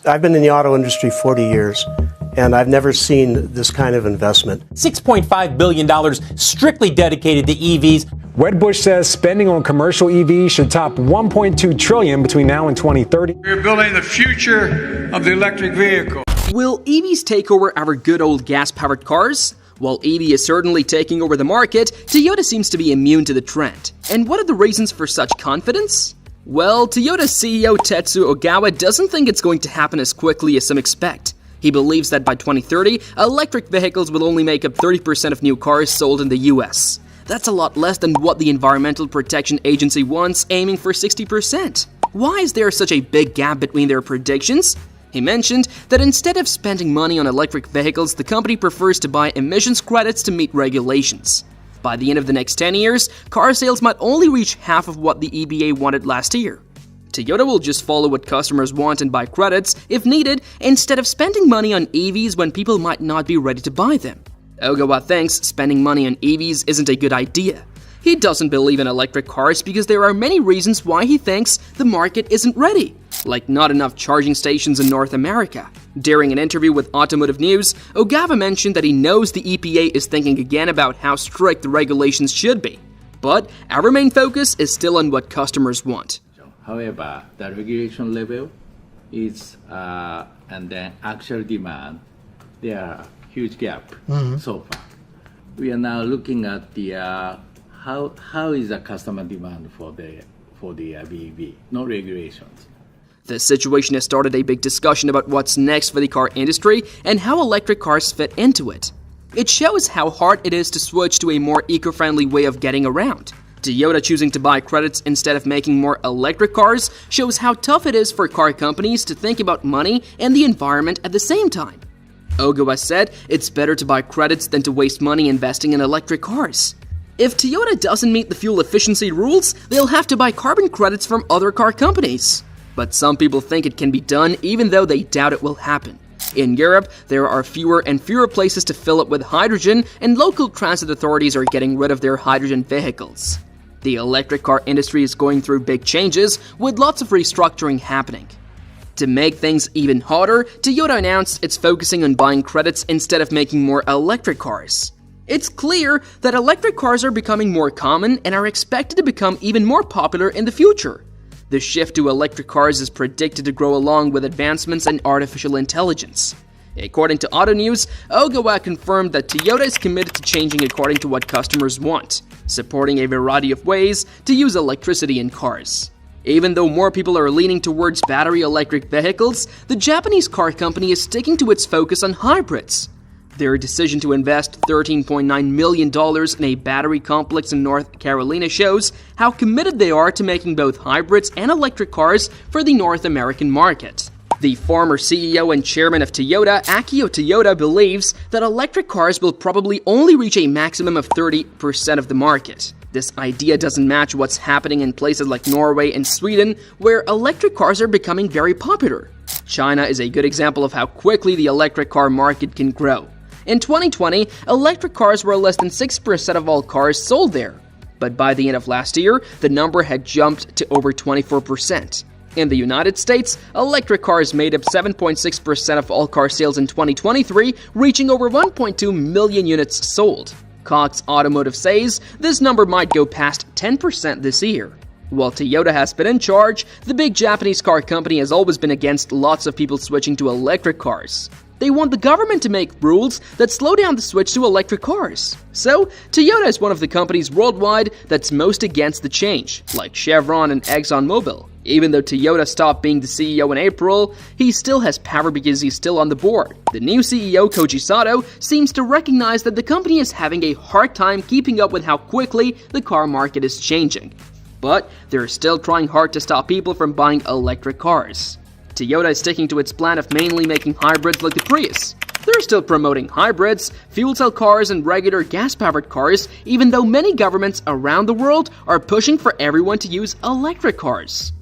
I've been in the auto industry 40 years, and I've never seen this kind of investment. $6.5 billion strictly dedicated to EVs. Wedbush says spending on commercial EVs should top $1.2 trillion between now and 2030. We're building the future of the electric vehicle. Will EVs take over our good old gas-powered cars? While EV is certainly taking over the market, Toyota seems to be immune to the trend. And what are the reasons for such confidence? Well, Toyota CEO Tetsuya Ogawa doesn't think it's going to happen as quickly as some expect. He believes that by 2030, electric vehicles will only make up 30% of new cars sold in the US. That's a lot less than what the Environmental Protection Agency wants, aiming for 60%. Why is there such a big gap between their predictions? He mentioned that instead of spending money on electric vehicles, the company prefers to buy emissions credits to meet regulations. By the end of the next 10 years, car sales might only reach half of what the EPA wanted last year. Toyota will just follow what customers want and buy credits, if needed, instead of spending money on EVs when people might not be ready to buy them. Ogawa thinks spending money on EVs isn't a good idea. He doesn't believe in electric cars because there are many reasons why he thinks the market isn't ready, like not enough charging stations in North America. During an interview with Automotive News, Ogawa mentioned that he knows the EPA is thinking again about how strict the regulations should be. But our main focus is still on what customers want. However, the regulation level is and then actual demand, there are huge gap so far. We are now looking at the how is the customer demand for the BEV, no regulations. The situation has started a big discussion about what's next for the car industry and how electric cars fit into it. It shows how hard it is to switch to a more eco-friendly way of getting around. Toyota choosing to buy credits instead of making more electric cars shows how tough it is for car companies to think about money and the environment at the same time. Ogawa said it's better to buy credits than to waste money investing in electric cars. If Toyota doesn't meet the fuel efficiency rules, they'll have to buy carbon credits from other car companies. But some people think it can be done even though they doubt it will happen. In Europe, there are fewer and fewer places to fill up with hydrogen, and local transit authorities are getting rid of their hydrogen vehicles. The electric car industry is going through big changes, with lots of restructuring happening. To make things even hotter, Toyota announced it's focusing on buying credits instead of making more electric cars. It's clear that electric cars are becoming more common and are expected to become even more popular in the future. The shift to electric cars is predicted to grow along with advancements in artificial intelligence. According to Auto News, Ogawa confirmed that Toyota is committed to changing according to what customers want, supporting a variety of ways to use electricity in cars. Even though more people are leaning towards battery electric vehicles, the Japanese car company is sticking to its focus on hybrids. Their decision to invest $13.9 million in a battery complex in North Carolina shows how committed they are to making both hybrids and electric cars for the North American market. The former CEO and chairman of Toyota, Akio Toyoda, believes that electric cars will probably only reach a maximum of 30% of the market. This idea doesn't match what's happening in places like Norway and Sweden, where electric cars are becoming very popular. China is a good example of how quickly the electric car market can grow. In 2020, electric cars were less than 6% of all cars sold there. But by the end of last year, the number had jumped to over 24%. In the United States, electric cars made up 7.6% of all car sales in 2023, reaching over 1.2 million units sold. Cox Automotive says this number might go past 10% this year. While Toyota has been in charge, the big Japanese car company has always been against lots of people switching to electric cars. They want the government to make rules that slow down the switch to electric cars. So, Toyota is one of the companies worldwide that's most against the change, like Chevron and ExxonMobil. Even though Toyota stopped being the CEO in April, he still has power because he's still on the board. The new CEO, Koji Sato, seems to recognize that the company is having a hard time keeping up with how quickly the car market is changing. But they're still trying hard to stop people from buying electric cars. Toyota is sticking to its plan of mainly making hybrids like the Prius. They're still promoting hybrids, fuel cell cars, and regular gas-powered cars, even though many governments around the world are pushing for everyone to use electric cars.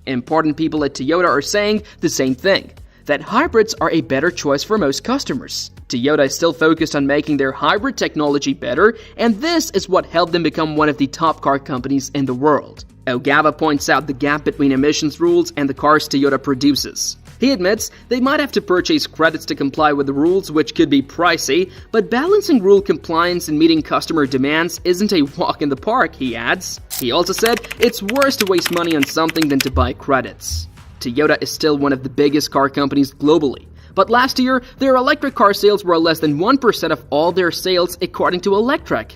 Important people at Toyota are saying the same thing, that hybrids are a better choice for most customers. Toyota is still focused on making their hybrid technology better, and this is what helped them become one of the top car companies in the world. Ogawa points out the gap between emissions rules and the cars Toyota produces. He admits they might have to purchase credits to comply with the rules, which could be pricey, but balancing rule compliance and meeting customer demands isn't a walk in the park, he adds. He also said it's worse to waste money on something than to buy credits. Toyota is still one of the biggest car companies globally, but last year, their electric car sales were less than 1% of all their sales according to Electrek.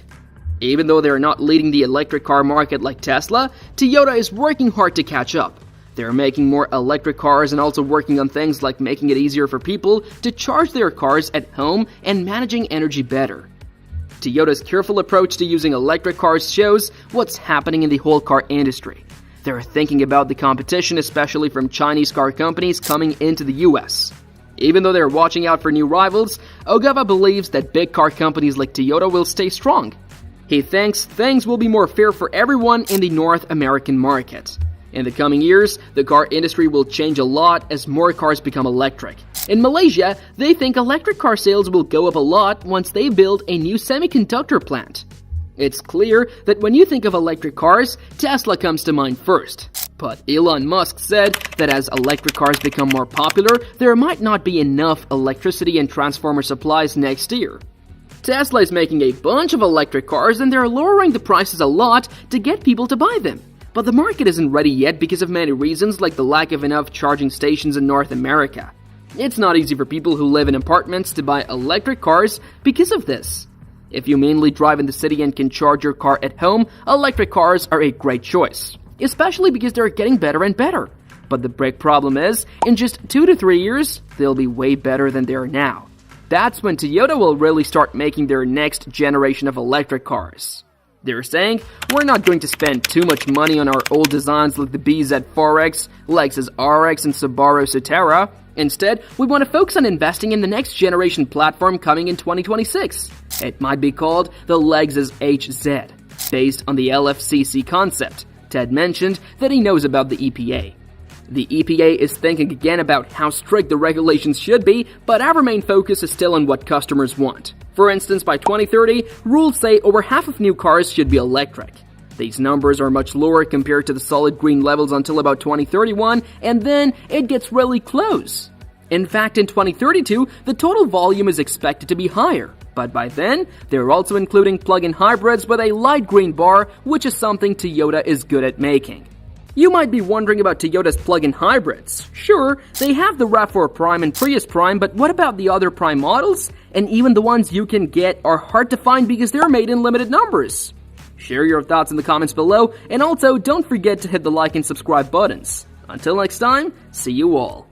Even though they're not leading the electric car market like Tesla, Toyota is working hard to catch up. They're making more electric cars and also working on things like making it easier for people to charge their cars at home and managing energy better. Toyota's careful approach to using electric cars shows what's happening in the whole car industry. They're thinking about the competition, especially from Chinese car companies coming into the US. Even though they're watching out for new rivals, Ogawa believes that big car companies like Toyota will stay strong. He thinks things will be more fair for everyone in the North American market. In the coming years, the car industry will change a lot as more cars become electric. In Malaysia, they think electric car sales will go up a lot once they build a new semiconductor plant. It's clear that when you think of electric cars, Tesla comes to mind first. But Elon Musk said that as electric cars become more popular, there might not be enough electricity and transformer supplies next year. Tesla is making a bunch of electric cars and they're lowering the prices a lot to get people to buy them. But the market isn't ready yet because of many reasons like the lack of enough charging stations in North America. It's not easy for people who live in apartments to buy electric cars because of this. If you mainly drive in the city and can charge your car at home, electric cars are a great choice, especially because they're getting better and better. But the big problem is, in just 2 to 3 years, they'll be way better than they are now. That's when Toyota will really start making their next generation of electric cars. They're saying, we're not going to spend too much money on our old designs like the BZ4X, Lexus RX, and Subaru Citara. Instead, we want to focus on investing in the next generation platform coming in 2026. It might be called the Lexus HZ, based on the LFCC concept. Ted mentioned that he knows about the EPA. The EPA is thinking again about how strict the regulations should be, but our main focus is still on what customers want. For instance, by 2030, rules say over half of new cars should be electric. These numbers are much lower compared to the solid green levels until about 2031, and then it gets really close. In fact, in 2032, the total volume is expected to be higher. But by then, they're also including plug-in hybrids with a light green bar, which is something Toyota is good at making. You might be wondering about Toyota's plug-in hybrids. Sure, they have the RAV4 Prime and Prius Prime, but what about the other Prime models? And even the ones you can get are hard to find because they're made in limited numbers. Share your thoughts in the comments below, and also don't forget to hit the like and subscribe buttons. Until next time, see you all.